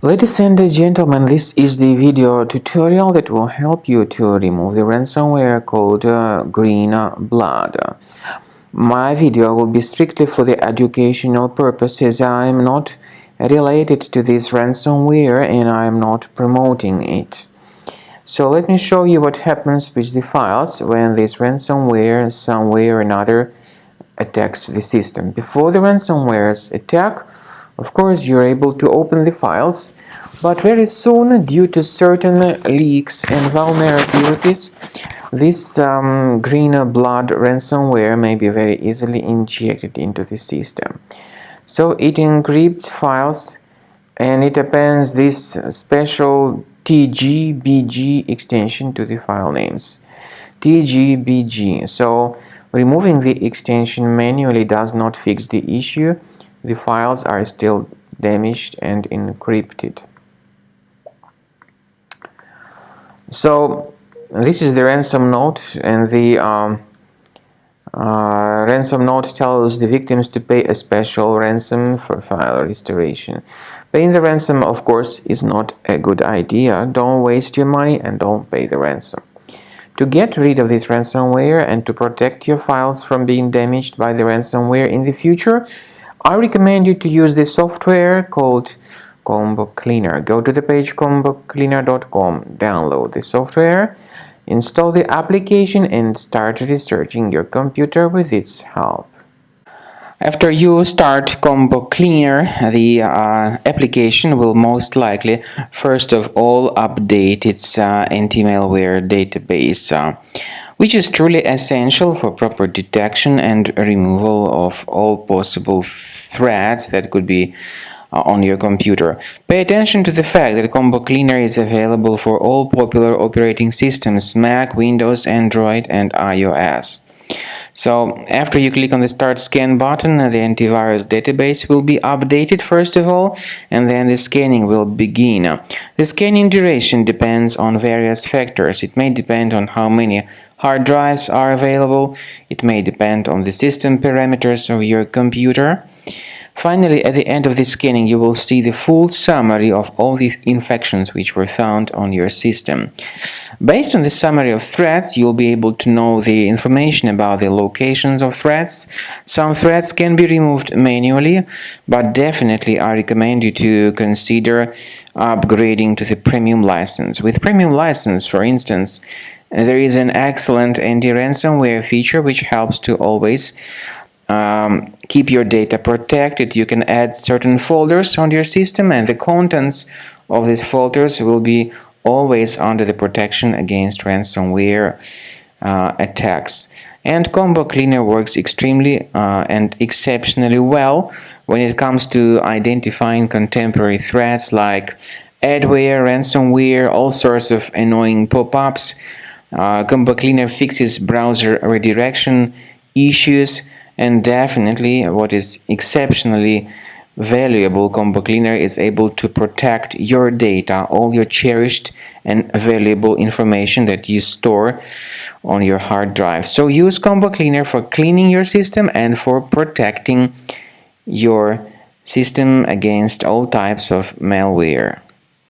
Ladies and gentlemen, this is the video tutorial that will help you to remove the ransomware called Green Blood. My video will be strictly for the educational purposes. I am not related to this ransomware and I am not promoting it. So let me show you what happens with the files when this ransomware, some way or another, attacks the system. Before the ransomware's attack, of course, you're able to open the files, but very soon, due to certain leaks and vulnerabilities, this green blood ransomware may be very easily injected into the system. So it encrypts files and it appends this special tgbg extension to the file names. tgbg. So removing the extension manually does not fix the issue. The files are still damaged and encrypted. So this is the ransom note, and the ransom note tells the victims to pay a special ransom for file restoration. Paying the ransom, of course, is not a good idea. Don't waste your money and don't pay the ransom. To get rid of this ransomware and to protect your files from being damaged by the ransomware in the future, I recommend you to use the software called Combo Cleaner. Go to the page combocleaner.com, download the software, install the application and start researching your computer with its help. After you start Combo Cleaner, the application will most likely first of all update its anti-malware database, which is truly essential for proper detection and removal of all possible threats that could be on your computer. Pay attention to the fact that Combo Cleaner is available for all popular operating systems: Mac, Windows, Android, and iOS. So after you click on the Start Scan button, the antivirus database will be updated first of all, and then the scanning will begin. The scanning duration depends on various factors. It may depend on how many hard drives are available. It may depend on the system parameters of your computer. Finally, at the end of the scanning, you will see the full summary of all the infections which were found on your system. Based on the summary of threats, you'll be able to know the information about the locations of threats. Some threats can be removed manually, but definitely I recommend you to consider upgrading to the premium license. With premium license, for instance, there is an excellent anti-ransomware feature which helps to always keep your data protected. You can add certain folders on your system, and the contents of these folders will be always under the protection against ransomware attacks. And Combo Cleaner works extremely and exceptionally well when it comes to identifying contemporary threats like adware, ransomware, all sorts of annoying pop-ups. Combo Cleaner fixes browser redirection issues. And definitely, what is exceptionally valuable, Combo Cleaner is able to protect your data, all your cherished and valuable information that you store on your hard drive. So use Combo Cleaner for cleaning your system and for protecting your system against all types of malware.